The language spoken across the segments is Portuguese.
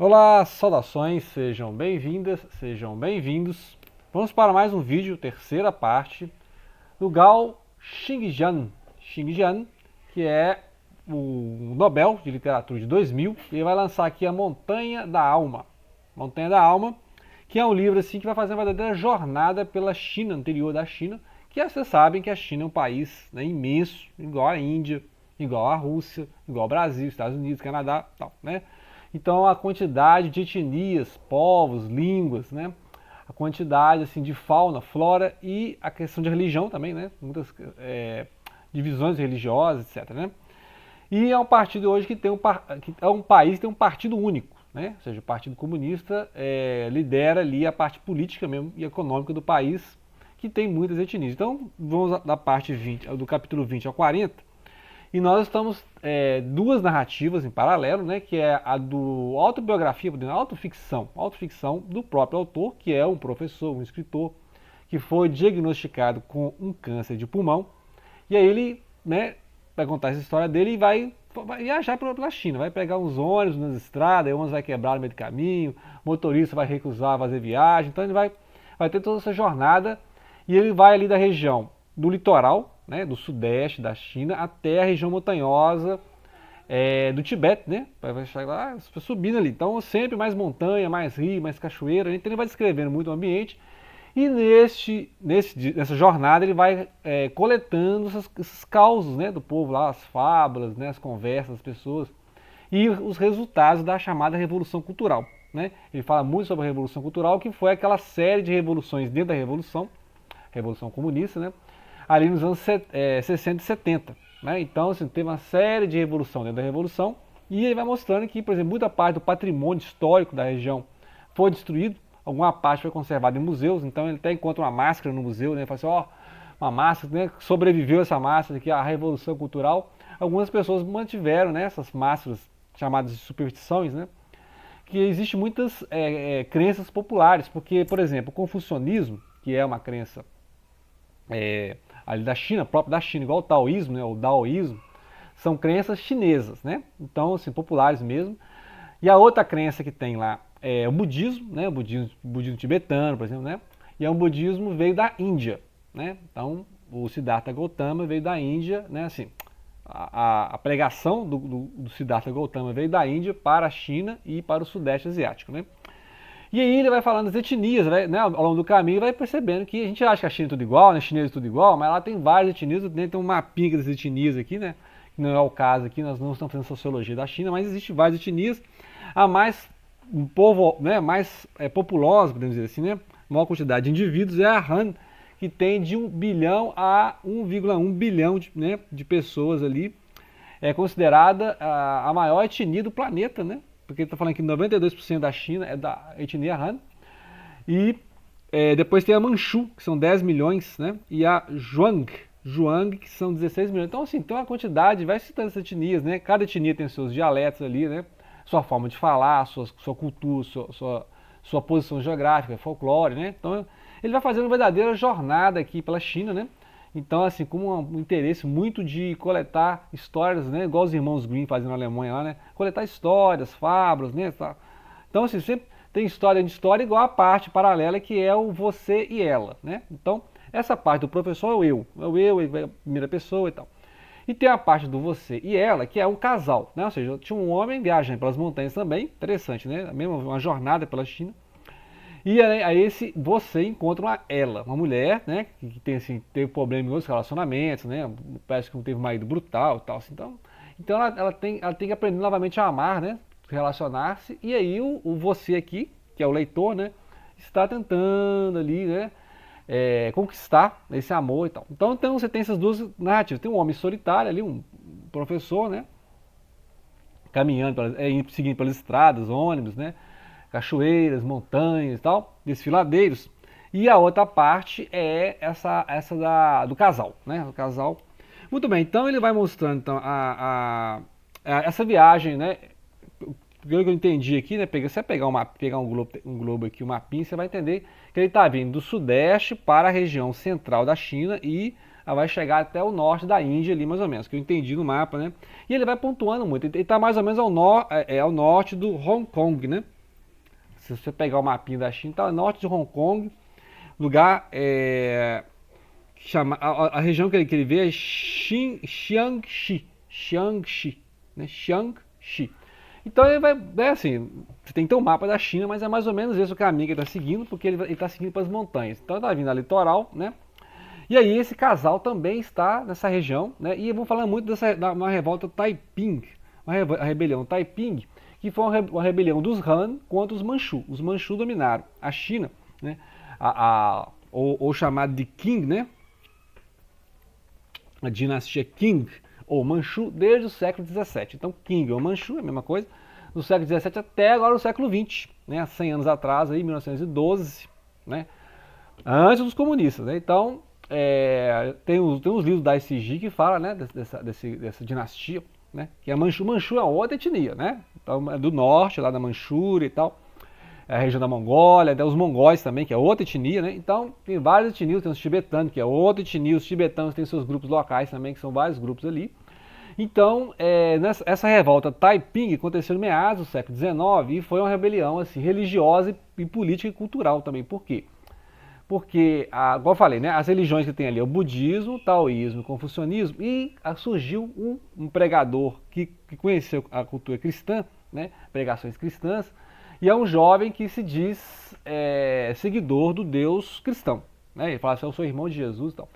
Olá, saudações, sejam bem-vindas, sejam bem-vindos. Vamos para mais um vídeo, terceira parte, do Gao Xingjian. Xingjian, que é o Nobel de Literatura de 2000, e ele vai lançar aqui a Montanha da Alma. Montanha da Alma, que é um livro assim que vai fazer uma verdadeira jornada pela China, anterior da China, que vocês sabem que a China é um país, né, imenso, igual a Índia, igual a Rússia, igual ao Brasil, Estados Unidos, Canadá, tal, né? Então a quantidade de etnias, povos, línguas, né? A quantidade assim de fauna, flora e a questão de religião também, né? Muitas divisões religiosas, etc, né? E é um partido hoje que é um país que tem um partido único, né? Ou seja, o Partido Comunista lidera ali a parte política mesmo e econômica do país, que tem muitas etnias. Então, vamos da parte 20, do capítulo 20 ao 40, e nós estamos duas narrativas em paralelo, né? Que é a do autobiografia, autoficção do próprio autor, que é um professor, um escritor, que foi diagnosticado com um câncer de pulmão. E aí ele, né, vai contar essa história dele e vai viajar pela China, vai pegar uns ônibus nas estradas, aí uns vai quebrar no meio do caminho, o motorista vai recusar fazer viagem, então ele vai ter toda essa jornada e ele vai ali da região do litoral, né, do sudeste da China até a região montanhosa do Tibete, né? Vai chegar lá, subindo ali. Então sempre mais montanha, mais rio, mais cachoeira. Então ele vai descrevendo muito o ambiente. E nessa jornada ele vai coletando esses causos, né, do povo lá, as fábulas, né, as conversas das pessoas e os resultados da chamada Revolução Cultural. Né? Ele fala muito sobre a Revolução Cultural, que foi aquela série de revoluções dentro da Revolução Comunista, né? Ali nos anos 60 e 70. Né? Então, assim, teve uma série de revolução dentro da Revolução e ele vai mostrando que, por exemplo, muita parte do patrimônio histórico da região foi destruído, alguma parte foi conservada em museus, então ele até encontra uma máscara no museu, né? Ele fala assim, ó, uma máscara, né? Sobreviveu essa máscara aqui, a Revolução Cultural. Algumas pessoas mantiveram, né, essas máscaras chamadas de superstições, né? Que existe muitas crenças populares, porque, por exemplo, o confucionismo, que é uma crença ali da China, próprio da China, igual o taoísmo, né, o daoísmo, são crenças chinesas, né? Então, assim, populares mesmo. E a outra crença que tem lá é o budismo, né? O budismo tibetano, por exemplo, né? E é um budismo veio da Índia, né? Então, o Siddhartha Gautama veio da Índia, né? Assim, a pregação do Siddhartha Gautama veio da Índia para a China e para o Sudeste Asiático, né? E aí ele vai falando das etnias, né, ao longo do caminho, vai percebendo que a gente acha que a China é tudo igual, né, a chinesa é tudo igual, mas lá tem várias etnias, tem um mapinha das etnias aqui, né, que não é o caso aqui, nós não estamos fazendo sociologia da China, mas existe várias etnias, a mais, um povo, né, mais populosa, podemos dizer assim, né, maior quantidade de indivíduos é a Han, que tem de 1 bilhão a 1,1 bilhão de pessoas ali, é considerada a maior etnia do planeta, né? Porque ele está falando que 92% da China é da etnia Han. E depois tem a Manchu, que são 10 milhões, né? E a Zhuang, que são 16 milhões. Então, assim, tem uma quantidade, vai citando essas etnias, né? Cada etnia tem seus dialetos ali, né? Sua forma de falar, sua cultura, sua posição geográfica, folclore, né? Então, ele vai fazendo uma verdadeira jornada aqui pela China, né? Então, assim, com um interesse muito de coletar histórias, né? Igual os irmãos Grimm fazem na Alemanha lá, né? Coletar histórias, fábulas, né? Então, assim, sempre tem história de história igual a parte paralela que é o você e ela, né? Então, essa parte do professor é o eu, é a primeira pessoa e tal. E tem a parte do você e ela, que é um casal, né? Ou seja, tinha um homem viajando pelas montanhas também, interessante, né? Mesmo uma jornada pela China. E aí esse você encontra uma ela, uma mulher, né, que tem assim, teve problema em outros relacionamentos, né, parece que não teve um marido brutal e tal, assim, então ela tem que aprender novamente a amar, né, relacionar-se, e aí o você aqui, que é o leitor, né, está tentando ali, né, conquistar esse amor e tal. Então você tem essas duas narrativas, tem um homem solitário ali, um professor, né, caminhando, seguindo pelas estradas, ônibus, né, cachoeiras, montanhas e tal, desfiladeiros. E a outra parte é essa do casal, né? O casal. Muito bem, então ele vai mostrando então, essa viagem, né? Pelo que eu entendi aqui, né? Você pegar um globo aqui, um mapinha, você vai entender que ele está vindo do sudeste para a região central da China e ela vai chegar até o norte da Índia ali, mais ou menos, que eu entendi no mapa, né? E ele vai pontuando muito, ele está mais ou menos ao norte do Hong Kong, né? Se você pegar o mapinha da China, está ao norte de Hong Kong, lugar a região que ele vê é Xiangxi, né? Xiangxi. Então ele vai, assim, você tem que ter um mapa da China, mas é mais ou menos esse o caminho que ele está seguindo, porque ele está seguindo para as montanhas. Então ele está vindo a litoral, né? E aí esse casal também está nessa região, né? E vamos falar muito uma revolta Taiping, a rebelião Taiping, que foi uma rebelião dos Han contra os Manchu. Os Manchu dominaram a China, né? Ou chamado de Qing, né? A dinastia Qing ou Manchu desde o século XVII. Então Qing ou Manchu é a mesma coisa, do século XVII até agora o século XX, né? 100 anos atrás, aí, 1912, né? Antes dos comunistas, né? Então tem uns livros da ICG que falam, né, dessa dinastia, né? Que a Manchu. Manchu é outra etnia, né? Então é do norte, lá da Manchúria e tal. É a região da Mongólia, até os mongóis também, que é outra etnia, né? Então, tem várias etnias, tem os tibetanos, que é outra etnia, os tibetanos têm seus grupos locais também, que são vários grupos ali. Então, essa revolta Taiping aconteceu no meados do século XIX e foi uma rebelião assim, religiosa e política e cultural também. Por quê? Porque, igual eu falei, né, as religiões que tem ali é o budismo, o taoísmo, o confucionismo, e surgiu um pregador que conheceu a cultura cristã, né, pregações cristãs, e é um jovem que se diz seguidor do Deus cristão. Né? Ele fala assim, eu sou irmão de Jesus e tal.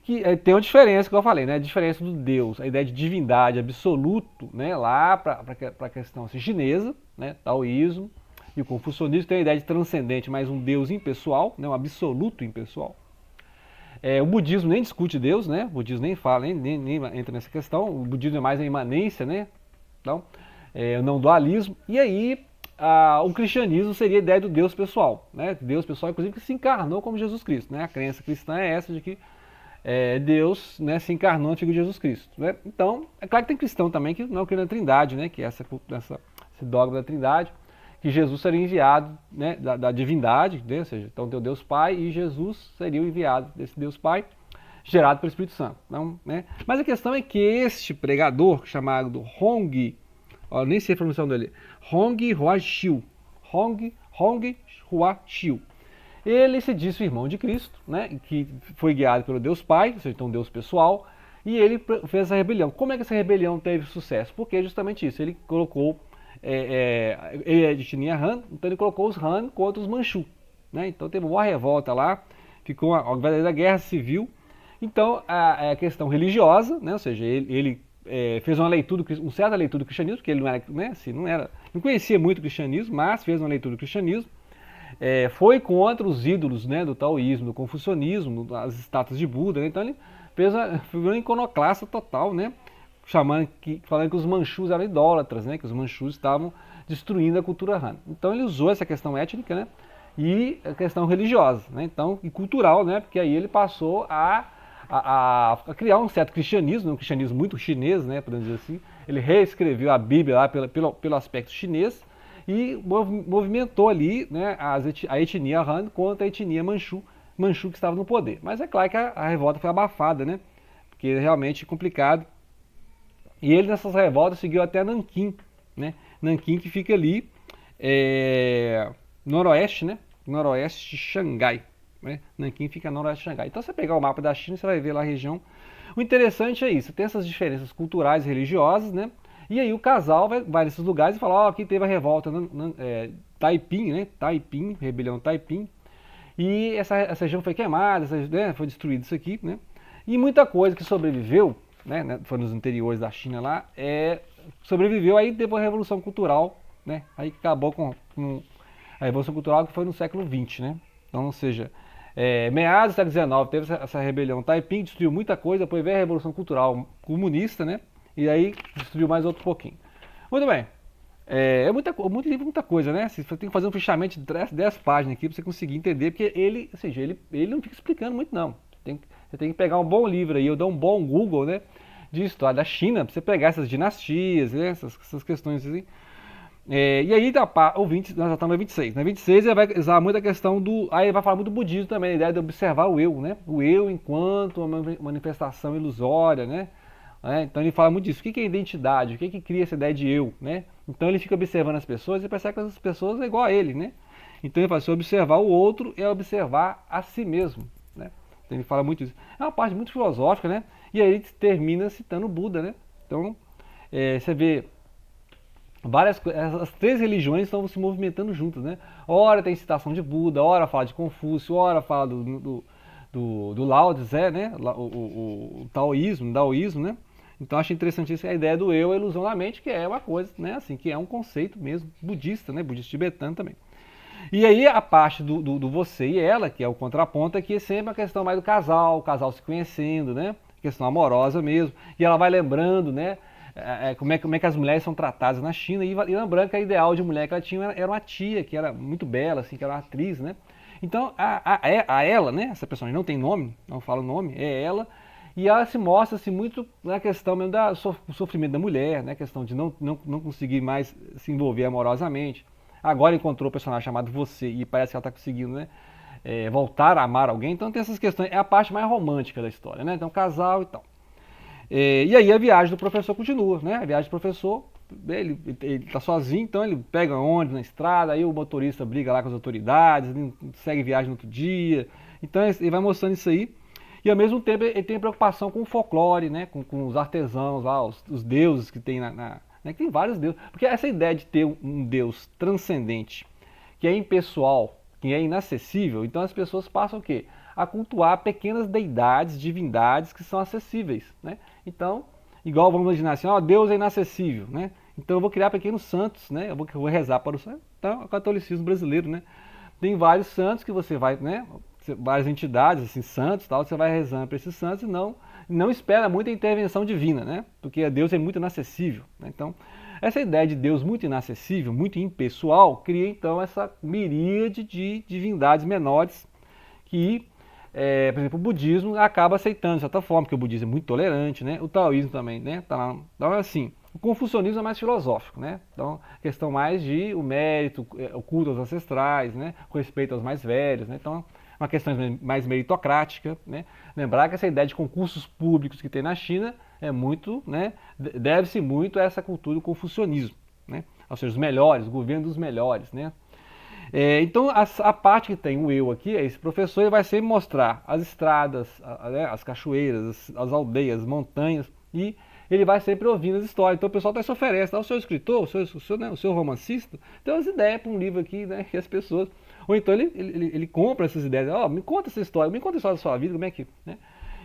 Que tem uma diferença que eu falei, né? A diferença do Deus, a ideia de divindade absoluto, né? Lá para a questão assim, chinesa, né? Taoísmo, e o confucionismo tem a ideia de transcendente, mas um Deus impessoal, né? Um absoluto impessoal. O budismo nem discute Deus, né? O budismo nem fala, nem entra nessa questão. O budismo é mais a imanência, né? Então, o não dualismo. E aí, o cristianismo seria a ideia do Deus pessoal, né? Deus pessoal, inclusive, que se encarnou como Jesus Cristo, né? A crença cristã é essa de que Deus, né, se encarnou na figura de Jesus Cristo, né? Então, é claro que tem cristão também que não crê na Trindade, né? Que é esse dogma da Trindade, que Jesus seria enviado, né, da divindade, né? Ou seja, então tem o Deus Pai e Jesus seria o enviado desse Deus Pai, gerado pelo Espírito Santo. Não, né? Mas a questão é que este pregador, chamado Hong, nem sei a pronunciação dele, Hong Hua-Xiu, Hong Hua-Xiu, ele se disse o irmão de Cristo, né, que foi guiado pelo Deus Pai, ou seja, então Deus pessoal, e ele fez essa rebelião. Como é que essa rebelião teve sucesso? Porque justamente isso, ele colocou, ele é de etnia Han, então ele colocou os Han contra os Manchu, né, então teve uma revolta lá, ficou uma verdadeira guerra civil. Então a questão religiosa, né, ou seja, ele fez uma certa leitura do cristianismo, porque ele não era, né, assim, não conhecia muito o cristianismo, mas fez uma leitura do cristianismo. Foi contra os ídolos, né, do taoísmo, do confucionismo, as estátuas de Buda, né? Então ele fez uma iconoclasta total, né, falando que os manchus eram idólatras, né, que os manchus estavam destruindo a cultura Han. Então ele usou essa questão étnica, né, e a questão religiosa, né, então, e cultural, né, porque aí ele passou a criar um certo cristianismo, um cristianismo muito chinês, né, podemos dizer assim. Ele reescreveu a Bíblia lá pelo aspecto chinês, e movimentou ali, né, a etnia Han contra a etnia Manchu que estava no poder. Mas é claro que a revolta foi abafada, né, porque é realmente complicado. E ele nessas revoltas seguiu até Nanquim, né, Nanquim que fica ali noroeste, né, noroeste de Xangai, né, Nanquim fica noroeste de Xangai. Então você pegar o mapa da China, você vai ver lá a região. O interessante é isso, tem essas diferenças culturais e religiosas, né. E aí o casal vai nesses lugares e fala, aqui teve a revolta Taiping, né? Taiping, rebelião Taiping. E essa região foi queimada, né, foi destruído isso aqui, né? E muita coisa que sobreviveu, né, foi nos interiores da China lá, sobreviveu, aí teve a Revolução Cultural, né? Aí acabou com a Revolução Cultural que foi no século XX, né? Então, ou seja, meados do século XIX teve essa rebelião Taiping, destruiu muita coisa, depois veio a Revolução Cultural comunista, né? E aí destruiu mais outro pouquinho. Muito bem. Muito livro, muita coisa, né? Você tem que fazer um fichamento de 10 páginas aqui para você conseguir entender, porque ele não fica explicando muito, não. Você tem que pegar um bom livro aí, ou dar um bom Google, né, de história da China, para você pegar essas dinastias, né, essas questões assim. E aí, o 20, nós já estamos no 26. No 26 ele vai usar muito a questão do... Aí ele vai falar muito do budismo também, a ideia de observar o eu, né? O eu enquanto uma manifestação ilusória, né? Então ele fala muito disso. O que é identidade? O que cria essa ideia de eu, né? Então ele fica observando as pessoas e percebe que as pessoas é igual a ele, né? Então ele fala assim, observar o outro é observar a si mesmo, né? Então ele fala muito isso. É uma parte muito filosófica, né? E aí ele termina citando o Buda, né? Então, você vê as três religiões estão se movimentando juntas, né? Ora tem citação de Buda, ora fala de Confúcio, ora fala do Lao Tse, né? O daoísmo, né? Então achei interessante isso, a ideia do eu, a ilusão da mente, que é uma coisa, né? Assim, que é um conceito mesmo budista, né? Budista tibetano também. E aí a parte do você e ela, que é o contraponto, é que é sempre a questão mais do casal, o casal se conhecendo, né? Questão amorosa mesmo. E ela vai lembrando, né? Como é que as mulheres são tratadas na China. E lembrando que a ideal de mulher que ela tinha era uma tia, que era muito bela, assim, que era uma atriz, né? Então a ela, né? Essa personagem não tem nome, não fala o nome, é ela. E ela se mostra assim, muito na questão mesmo do sofrimento da mulher, né? A questão de não conseguir mais se envolver amorosamente. Agora encontrou o personagem chamado Você e parece que ela está conseguindo, né? Voltar a amar alguém. Então tem essas questões. É a parte mais romântica da história, né? Então casal e tal. E aí a viagem do professor continua, né? A viagem do professor, ele tá sozinho, então ele pega ônibus na estrada, aí o motorista briga lá com as autoridades, ele segue viagem no outro dia. Então ele vai mostrando isso aí. E ao mesmo tempo ele tem preocupação com o folclore, né? Com os artesãos lá, os deuses que tem né? Que tem vários deuses. Porque essa ideia de ter um deus transcendente, que é impessoal, que é inacessível, então as pessoas passam o quê? A cultuar pequenas deidades, divindades que são acessíveis, né? Então, igual vamos imaginar assim, ó, Deus é inacessível, né? Então eu vou criar pequenos santos, né? Eu vou rezar para o santo. Então, o catolicismo brasileiro, né? Tem vários santos que você vai, né? Várias entidades, assim, santos, tal, você vai rezando para esses santos e não espera muita intervenção divina, né? Porque Deus é muito inacessível, né? Então, essa ideia de Deus muito inacessível, muito impessoal, cria então essa miríade de divindades menores que, por exemplo, o budismo acaba aceitando de certa forma, porque o budismo é muito tolerante, né? O taoísmo também, né? Então, assim, o confucionismo é mais filosófico, né? Então, questão mais de o mérito, o culto aos ancestrais, né? O respeito aos mais velhos, né? Então, uma questão mais meritocrática, né? Lembrar que essa ideia de concursos públicos que tem na China é muito, né? Deve-se muito a essa cultura do confucionismo, né? Ou seja, os melhores, o governo dos melhores, né? Então a parte que tem o eu aqui, esse professor ele vai sempre mostrar as estradas, né, as cachoeiras, as aldeias, as montanhas, e ele vai sempre ouvindo as histórias. Então o pessoal até se oferece, o seu escritor, o seu romancista, tem umas ideias para um livro aqui, né, que as pessoas... Ou então ele compra essas ideias, me conta essa história, me conta a história da sua vida, como é que... Né?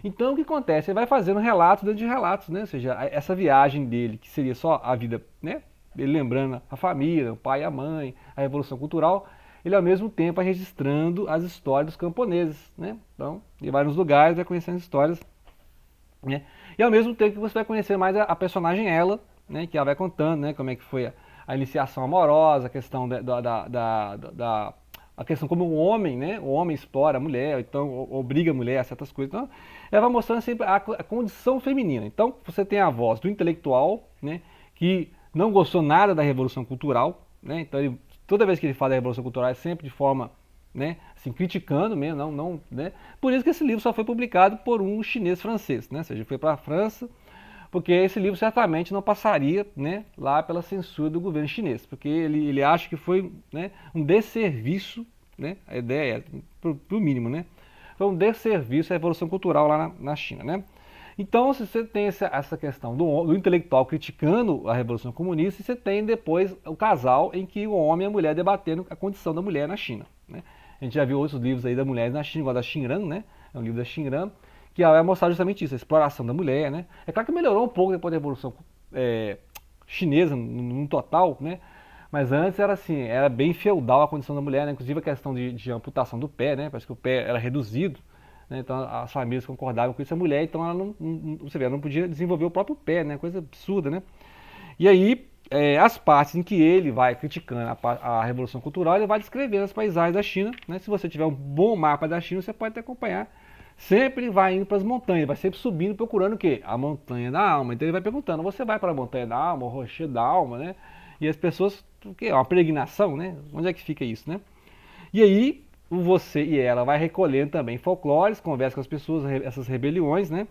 Então o que acontece? Ele vai fazendo relatos dentro de relatos, né? Ou seja, essa viagem dele, que seria só a vida, né? Ele lembrando a família, o pai e a mãe, a revolução cultural, ele ao mesmo tempo vai registrando as histórias dos camponeses, né? Então, ele vai nos lugares, vai conhecendo as histórias, né? E ao mesmo tempo que você vai conhecer mais a personagem ela, né? Que ela vai contando, né? Como é que foi a iniciação amorosa, a questão a questão como o homem, né? O homem explora a mulher, então obriga a mulher a certas coisas. Então, ela vai mostrando sempre a condição feminina. Então, você tem a voz do intelectual, né? Que não gostou nada da Revolução Cultural, né? Então, toda vez que ele fala da Revolução Cultural é sempre de forma, né? Assim, criticando mesmo, né? Por isso que esse livro só foi publicado por um chinês francês, né? Ou seja, foi para a França, porque esse livro certamente não passaria, né, lá pela censura do governo chinês, porque ele acha que foi, né, um desserviço, né, a ideia é, pro mínimo, né, foi um desserviço à Revolução Cultural lá na China, né. Então, se você tem essa questão do intelectual criticando a Revolução Comunista, você tem depois o casal em que o homem e a mulher debatendo a condição da mulher na China, né. A gente já viu outros livros aí da mulher na China, igual da Xinran, né, é um livro da Xinran, que vai mostrar justamente isso, a exploração da mulher, né? É claro que melhorou um pouco depois da Revolução Chinesa, no total, né? Mas antes era assim, era bem feudal a condição da mulher, né? Inclusive a questão de amputação do pé, né? Parece que o pé era reduzido, né? Então as famílias concordavam com isso, a mulher, então ela você vê, ela não podia desenvolver o próprio pé, né? Coisa absurda, né? E aí, as partes em que ele vai criticando a Revolução Cultural, ele vai descrevendo as paisagens da China, né? Se você tiver um bom mapa da China, você pode até acompanhar. Sempre vai indo para as montanhas, vai sempre subindo, procurando o quê? A montanha da alma. Então ele vai perguntando, você vai para a montanha da alma, o rochedo da alma, né? E as pessoas O que é uma peregrinação, né? Onde é que fica isso, né? E aí, o você e ela vai recolhendo também folclores, conversa com as pessoas, essas rebeliões, né?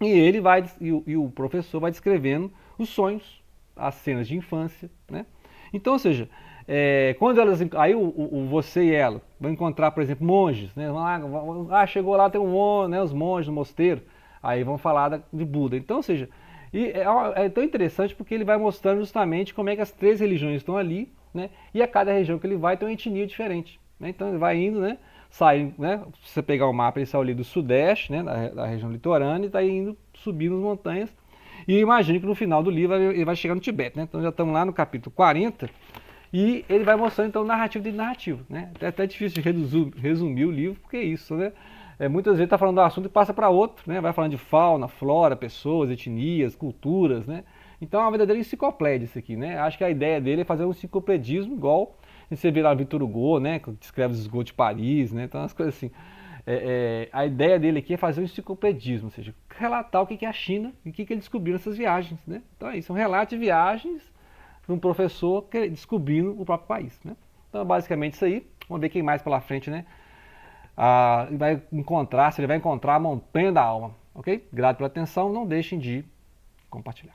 E ele vai, e o professor vai descrevendo os sonhos, as cenas de infância, né? Então, ou seja, quando elas, aí o você e ela vão encontrar, por exemplo, monges, né? Chegou lá, tem né, os monges no mosteiro, aí vão falar de Buda. Então, ou seja, é tão interessante porque ele vai mostrando justamente como é que as três religiões estão ali, né? E a cada região que ele vai tem uma etnia diferente, né? Então ele vai indo, né? Sai, né? Se você pegar o mapa, ele saiu ali do sudeste, né? Da região litorânea, e está indo subindo as montanhas. E imagine que no final do livro ele vai chegar no Tibete, né? Então já estamos lá no capítulo 40 e ele vai mostrando então narrativo de narrativo, né? É até difícil de resumir o livro, porque é isso, né? Muitas vezes está falando do assunto e passa para outro, né? Vai falando de fauna, flora, pessoas, etnias, culturas, né? Então é uma verdadeira enciclopédia isso aqui, né? Acho que a ideia dele é fazer um enciclopedismo igual você vê lá Victor Hugo, né? Que descreve os esgotos de Paris, né? Então as coisas assim. A ideia dele aqui é fazer um enciclopedismo, ou seja, relatar o que é a China e o que ele descobriu nessas viagens, né? Então é isso, um relato de viagens de um professor descobrindo o próprio país, né? Então é basicamente isso aí. Vamos ver quem mais pela frente, né? Ele vai encontrar, se ele vai encontrar a montanha da alma, ok? Grato pela atenção, não deixem de compartilhar.